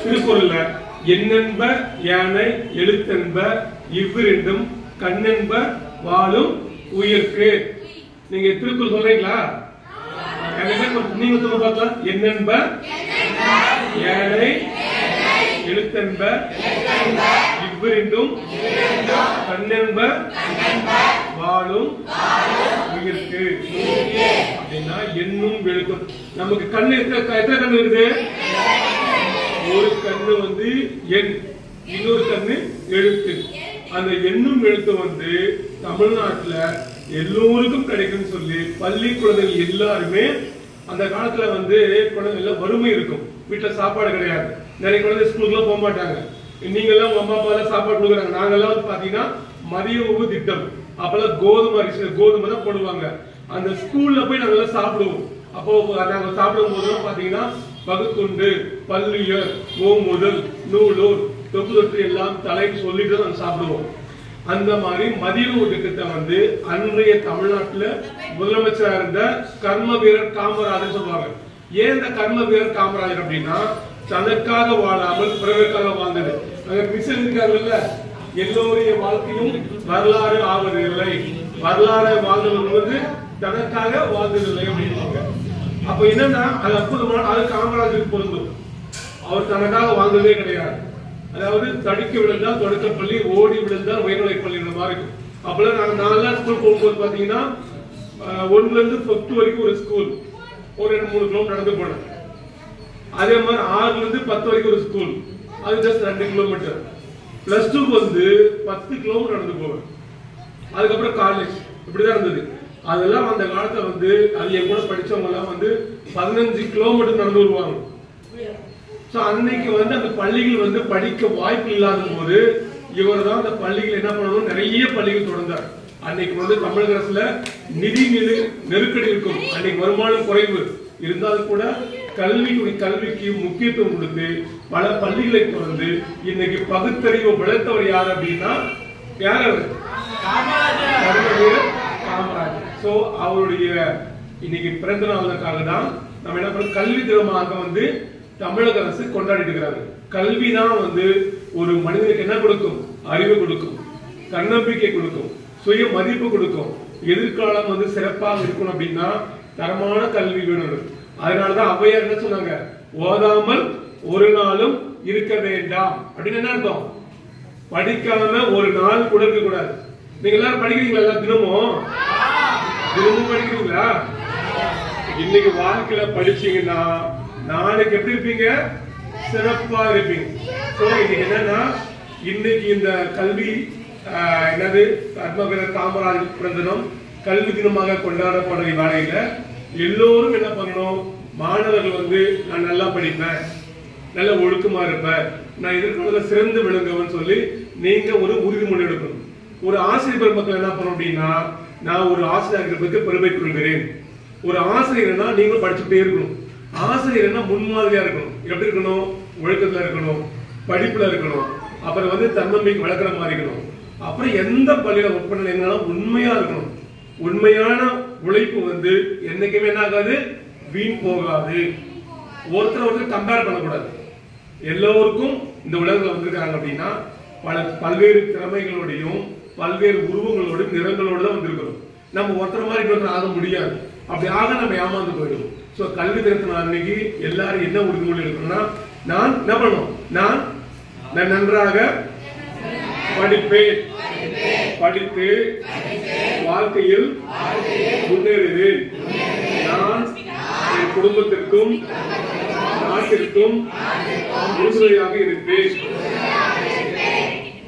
திருக்குறள்ல எண்ணென்ப யானை எழுத்தென்ப இவ்விரண்டும் கண்ணென்ப வாழும் உயிர்க்கு. நீங்க திருக்குறள் சொல்றீங்களா? நீங்க சொல்ல பார்க்கலாம். எண்ணென்ப யானை எழுத்தென்ப இவ்விரண்டும் கண்ணென்ப வாழும் உயிர்க்கு அப்படின்னா எண்ணும் எழுத்தும். நமக்கு கண்ணு எத்தனை கண்ணு இருக்குது? ஒரு கண்ணு வந்து எண், இன்னொரு கண்ணு எழுத்து. அந்த எண்ணும் எழுத்து வந்து தமிழ்நாட்டுல எல்லோருக்கும் கிடைக்கும் சொல்லி பள்ளி குழந்தைகள் எல்லாருமே அந்த காலத்துல வந்து குழந்தைகள் வறுமை இருக்கும், வீட்டுல சாப்பாடு கிடையாது, நிறைய குழந்தை ஸ்கூலுக்குலாம் போக மாட்டாங்க. நீங்க எல்லாம் உங்க அம்மா அப்பா எல்லாம் சாப்பாடு கொடுக்குறாங்க. நாங்கெல்லாம் வந்து பாத்தீங்கன்னா மதிய உணவு திட்டம், அப்பெல்லாம் கோதுமை தான் போடுவாங்க. அந்த ஸ்கூல்ல போய் நாங்க எல்லாம் சாப்பிடுவோம். அப்போ நாங்க சாப்பிடும் போது பாத்தீங்கன்னா பகுத்துண்டு பல்லியர் ஓமுதல் நூலூர் தொகு தொற்று எல்லாம் தலைன்னு சொல்லிட்டு நாங்க சாப்பிடுவோம். அந்த மாதிரி மதிய உணவு திட்டத்தை வந்து அன்றைய தமிழ்நாட்டுல முதலமைச்சராக இருந்த கர்ம வீரர் காமராஜர் சொல்லுவாங்க. ஏன் இந்த கர்ம வீரர் காமராஜர் அப்படின்னா தனக்காக வாழாமல் பிறருக்காக வாழ்ந்தது. அங்க மிஷன் இருக்காங்கல்ல, எல்லோருடைய வாழ்க்கையும் வரலாறு ஆவதில்லை, வரலாறு வாழ்ந்தவர்கள் வந்து தனக்காக வாழ்ந்ததில்லை அப்படின்வாங்க. அப்ப என்னன்னா அது அற்புதமான, அது காமராஜருக்கு பொருந்தும். அவர் தனக்காக வாழ்ந்ததே கிடையாது. அதாவது தடுக்க விழுந்தால் தொடக்கப்பள்ளி, ஓடி விழுந்தால் உயர்நிலை பள்ளி மாதிரி இருக்கும். அப்பெல்லாம் நாங்கெல்லாம் ஸ்கூல் போகும்போது பாத்தீங்கன்னா 1ல இருந்து 5th வரைக்கும் ஒரு ஸ்கூல், ஒரு 2-3 கிலோமீட்டர் நடந்து போனேன். அதே மாதிரி 6ல இருந்து 10 வரைக்கும் ஒரு ஸ்கூல், அது ஜஸ்ட் 2 கிலோமீட்டர். +2 வந்து 10 கிலோமீட்டர் நடந்து போவேன். அதுக்கப்புறம் காலேஜ் இப்படிதான் இருந்தது. அதெல்லாம் அந்த காலத்துல வந்து அது என் கூட படிச்சவங்க எல்லாம் வந்து 15 கிலோமீட்டர் நடந்து வருவாங்க. அன்னைக்கு வந்து அந்த பள்ளிகள் வந்து படிக்க வாய்ப்பு இல்லாத போது இவர் தான் அந்த பள்ளிகள் என்ன பண்ணணும், நிறைய பள்ளிகள் தொடர்ந்தார். அன்னைக்கு வந்து தமிழக அரசுல நிதி நெருக்கடி இருக்கும், அன்னைக்கு வருமானம் குறைவு இருந்தாலும் கூட கல்விக்கு முக்கியத்துவம் கொடுத்து பல பள்ளிகளை தொடர்ந்து இன்னைக்கு பகுத்தறிவு வளர்த்தவர் யார் அப்படின்னா யார்? அவர் காமராஜர். சோ அவருடைய இன்னைக்கு பிறந்த நாளுக்காக தான் நம்ம என்ன பண்ண கல்வி தினமாக வந்து தமிழக அரசு கொண்டாடிட்டு இருக்கிறாங்க. கல்விதான் வந்து ஒரு மனிதனுக்கு என்ன கொடுக்கும்? அறிவு கொடுக்கும், தன்னம்பிக்கை கொடுக்கும், சுய மதிப்பு கொடுக்கும். எதிர்காலம் வந்து சிறப்பாக இருக்கணும் அப்படின்னா தரமான கல்வி வேணும். அதனாலதான் ஔவையார் என்ன சொன்னாங்க? ஓதாமல் ஒரு நாளும் இருக்க வேண்டாம் அப்படின்னு. என்ன அர்த்தம்? படிக்காம ஒரு நாள் கூட இருக்க கூடாது. நீங்க எல்லாரும் படிக்கிறீங்களா? எல்லா தினமும் படிக்கிறீங்களா? இன்னைக்கு வாழ்க்கையில படிச்சீங்கன்னா நாளைக்கு எப்படி இருப்பீங்க? சிறப்பா இருப்பீங்க. இன்னைக்கு என்னன்னா இன்னைக்கு இந்த கல்வி என்னது கர்மவீரர் காமராஜர் பிறந்த தினம் கல்வி தினமாக கொண்டாடப்படுற வேளையில எல்லோரும் என்ன பண்ணணும்? மாணவர்கள் வந்து நான் நல்லா படிப்பேன், நல்ல ஒழுக்கமா இருப்பேன், நான் எதிர்காலத்துல சிறந்து விளங்குவேன்னு சொல்லி நீங்க ஒரு உறுதிமொழி எடுக்கணும். ஒரு ஆசிரியர் பெருமக்கள் என்ன பண்ணணும் அப்படின்னா, நான் ஒரு ஆசிரியருக்கு பெருமை கொள்கிறேன். ஒரு ஆசிரியர்னா நீங்களும் படிச்சுட்டே இருக்கணும். ஆசிரியர்னா முன்மாதிரியா இருக்கணும். எப்படி இருக்கணும்? ஒழுக்கத்துல இருக்கணும், படிப்புல இருக்கணும், அப்புறம் வந்து தன்னம்பிக்கை வளர்க்குற மாதிரி இருக்கணும். அப்புறம் எந்த பள்ளியில ஒர்க் பண்ண என்னன்னா உண்மையா இருக்கணும். உண்மையான உழைப்பு வந்து என்னைக்குமே என்ன ஆகாது? வீண் போகாது. ஒருத்தர் கம்பேர் பண்ணக்கூடாது. எல்லோருக்கும் இந்த உலகத்துல வந்திருக்காங்க அப்படின்னா பல்வேறு திறமைகளோடையும் பல்வேறு உருவங்களோடும் நிறங்களோடு தான் வந்திருக்கிறோம். நம்ம ஒருத்தர் மாதிரி ஆக முடியாது. அப்படி ஆக நம்ம ஏமாந்து போயிடும். சோ கல்வி தினத்தின அன்னைக்கு எல்லாரும் என்ன உறுதிமொழி எடுக்கணும்னா, நான் என்ன பண்ணும்? நான் நன்றாக படிப்பேன், படித்து வாழ்க்கையில் முன்னேறுவேன், நான் என் குடும்பத்திற்கும் நாட்டிற்கும் உறுதுணையாக இருப்பேன்.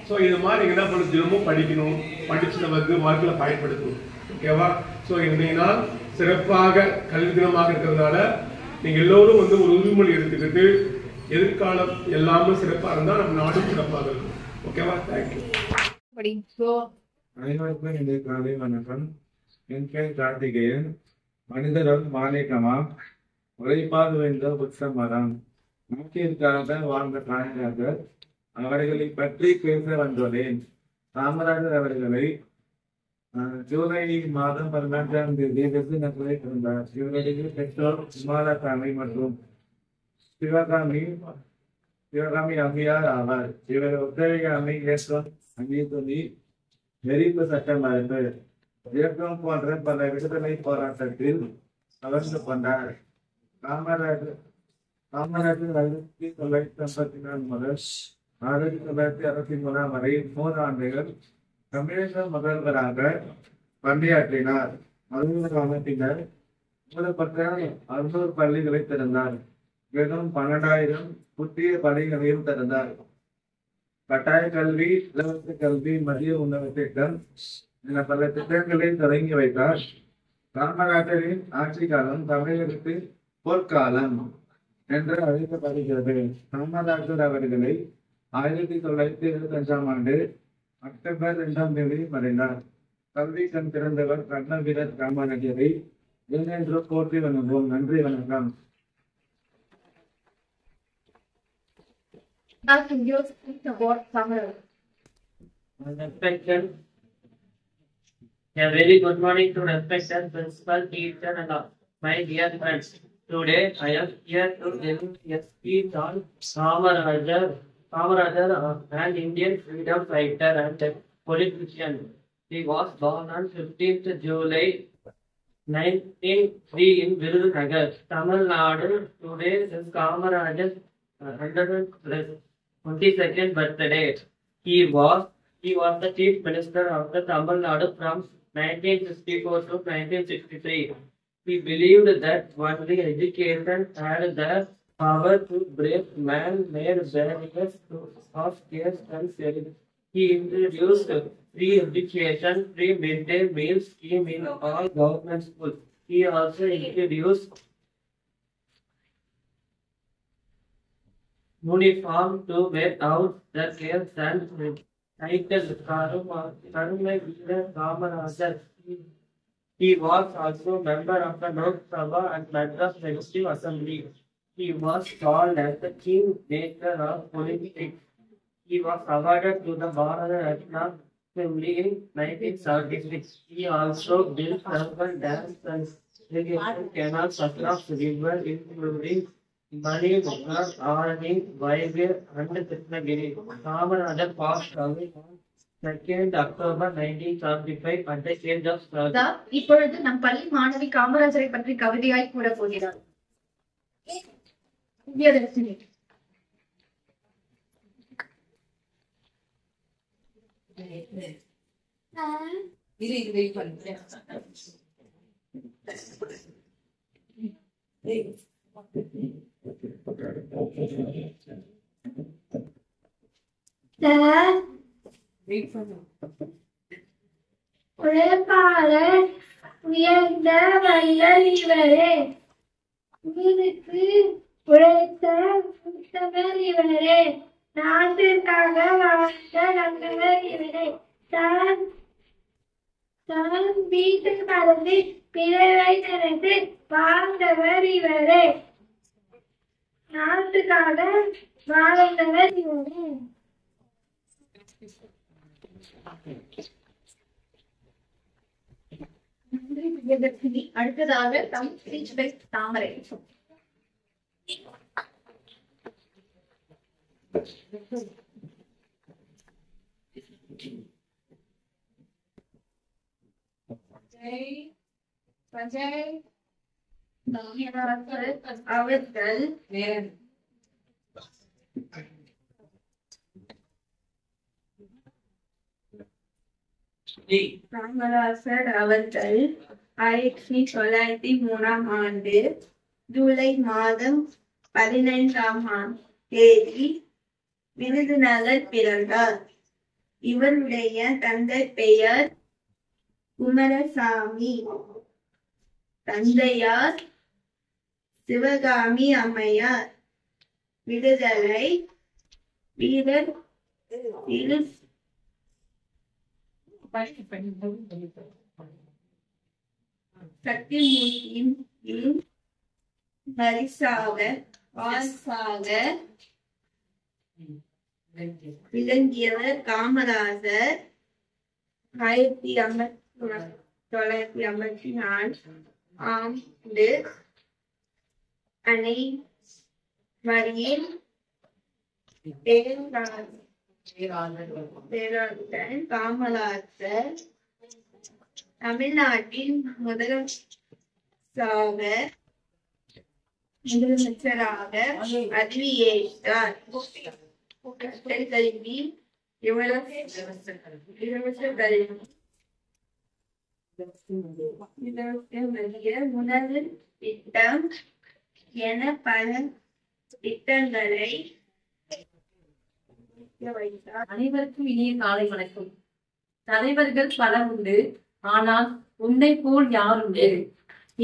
சோ இது மாதிரி என்ன பண்ண தினமும் படிக்கணும், படிச்சு நமக்கு வாழ்க்கையில பயன்படுத்தணும். ஓகேவா? சோ இன்றைய நாள் சிறப்பாக கல்வி தினமாக இருக்கிறதுனால நீங்க எல்லோரும் வந்து ஒரு உறுதிமொழி எடுத்துக்கிட்டு எதிர்காலம் எல்லாமே சிறப்பா இருந்தா நம்ம நாடும் சிறப்பாக இருக்கும். ஓகேவா? தேங்க்யூ. அனைவருக்கும் இந்த காலை வணக்கம். என் பேர் கார்த்திகேயன். மனிதர்கள் மாலைக்கமா உழைப்பால் வென்ற புத்த மரம், நாட்டிற்காக வாழ்ந்த காணியார்கள், அவர்களை பற்றி பேச வந்துள்ளேன். காமராஜர் அவர்களை ஜூலை மாதம் 18ஆம் தேதி விருதுநகரை பிறந்தார். இவருடைய பெற்றோர் குமாரசாமி மற்றும் சிவகாமி சிவகாமி அம்மையார் ஆவார். இவர் உத்தரகாமி இயக்கம் அங்கீதுணி நெறிப்பு சட்டம் அறிந்து இயக்கம் போன்ற பல விடுதலை போராட்டத்தில் கலந்து கொண்டார். காமராஜர் 1954 முதல் 1963 வரை 3 ஆண்டுகள் தமிழக முதல்வராக பணியாற்றினார். முதல்வரான பின்னர் மூடப்பட்ட 600 பள்ளிகளை திறந்தார். வெறும் 12,000 புதிய பள்ளிகளையும் திறந்தார். கட்டாய கல்வி, இலவச கல்வி, மதிய உணவு திட்டம் என பல திட்டங்களை தொடங்கி வைத்தார். காமராஜரின் ஆட்சி காலம் தமிழகத்தின் பொற்காலம் என்று அழைக்கப்படுகிறது. காமராஜர் அவர்களை 1975 ஆண்டு அக்டோபர் 2ஆம் தேதி மறைந்தார். கல்வி கண் திறந்தவர் கர்ண வீரர் காமராஜரை என்றென்று போற்றி வணங்குவோம். நன்றி, வணக்கம். A very good morning to respected principal, teacher, and all my dear friends. Today I am here to tell a speech on Kamarajar, an Indian freedom fighter and politician. He was born on 15th July 1903 in Virudhunagar, Tamil Nadu. Today is Kamarajar's 122nd birthday. He was the chief minister of the Tamil Nadu from 1954 to 1963. He believed that only education had the power to break man-made barriers of caste and slavery. He introduced free education, free midday meal scheme in all government schools. He also introduced uniform to wear out the caste and titled Karumai Veera Kamarajar. He was also member of the Lok Sabha and Madras Legislative Assembly. He was called as the kingmaker of politics. He was awarded to the Bharata Ratna Assembly in 1976. He also built urban dams and irrigation canals across the river, including Manipur, Arani, Vaivir, and Krishnagiri. Kamarajar passed away on 2nd October 1975 at the age of 30. இப்பொழுது நம் பள்ளி மாணவி காமராஜரை பற்றி கவிதையாய் கூற போகிறார். விஜயதர்ஷினி. உழைப்பாளர் உயர்ந்த வள்ளல் இவரே, உயிருக்கு உழைத்த உத்தமர் இவரே, நாட்டிற்காக வாழ்ந்த நல்லவர் இவரே, தான் வீட்டு மறந்து பிறரை நினைத்து வாழ்ந்தவர் இவரே, நாட்டுக்காக வாழ்ந்தவர் இவரே. நன்றி விஜயதர்ஷினி. அடுத்ததாக தம் ஸ்பீச் பை தாமரை. அவர்கள் காமராசர் அவர்கள் 1903 ஆண்டு ஜூலை மாதம் 15ஆம் தேதி விருதுநகர் பிறந்தார். இவருடைய தந்தை பெயர் குமாரசாமி, தந்தையார் சிவகாமி அம்மையார். விடுதலை வீரர் சக்திமூர்த்தியின் வாரிசாக விளங்கியவர் காமராஜர். 1954 ஆண்டு அனைவரையும் பேராளர் காமராஜர் தமிழ்நாட்டின் முதலமைச்சராக பதவியேற்றார். கல்வி இலவச கல்வி உணவு திட்டம் என பல திட்டங்களை வைத்தார். அனைவருக்கும் இனிய காலை வணக்கம். தலைவர்கள் பல உண்டு, ஆனால் உன்னை போல் யார் உண்டு?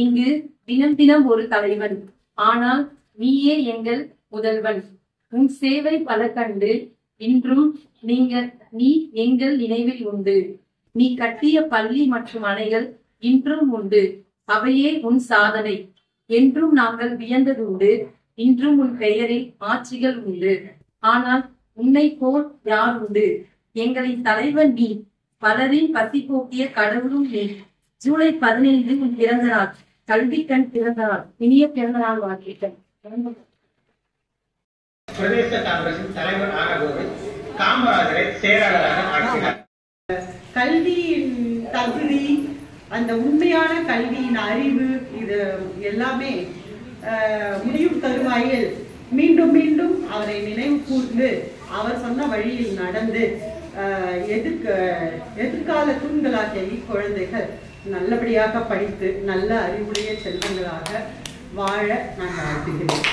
இங்கு தினம் தினம் ஒரு தலைவன், ஆனால் நீயே எங்கள் முதல்வன். உன் சேவை பல கண்டு இன்றும் நீ எங்கள் நினைவில் உண்டு. நீ கட்டிய பள்ளி மற்றும் அணைகள் இன்றும் உண்டு, அவையே உன் சாதனை. என்றும் நாங்கள் வியந்ததுண்டு, இன்றும் உன் பெயரில் ஆட்சிகள் உண்டு. ஆனால் உன்னை போல் யார் உண்டு? எங்களின் தலைவன் நீ, பலரின் பசி போக்கிய கடவுளும் நீ. ஜூலை 15 உன் பிறந்த நாள், கல்வி கண் பிறந்த நாள். இனிய பிறந்த நாள் வாழ்த்துக்கள். பிரதேச காங்கிரசின் தலைவர் ஆனபோது காமராஜரை செயலாளராக ஆக்கினார். கல்வியின் தகுதி, அந்த உண்மையான கல்வியின் அறிவு, இது எல்லாமே முடியும் தருவாயில் மீண்டும் மீண்டும் அவரை நினைவு கூர்ந்து அவர் சொன்ன வழியில் நடந்து எதிர்கால தூண்களாகிய இக்குழந்தைகள் நல்லபடியாக படித்து நல்ல அறிவுடைய செல்வங்களாக வாழ நான் வாழ்த்துகிறேன்.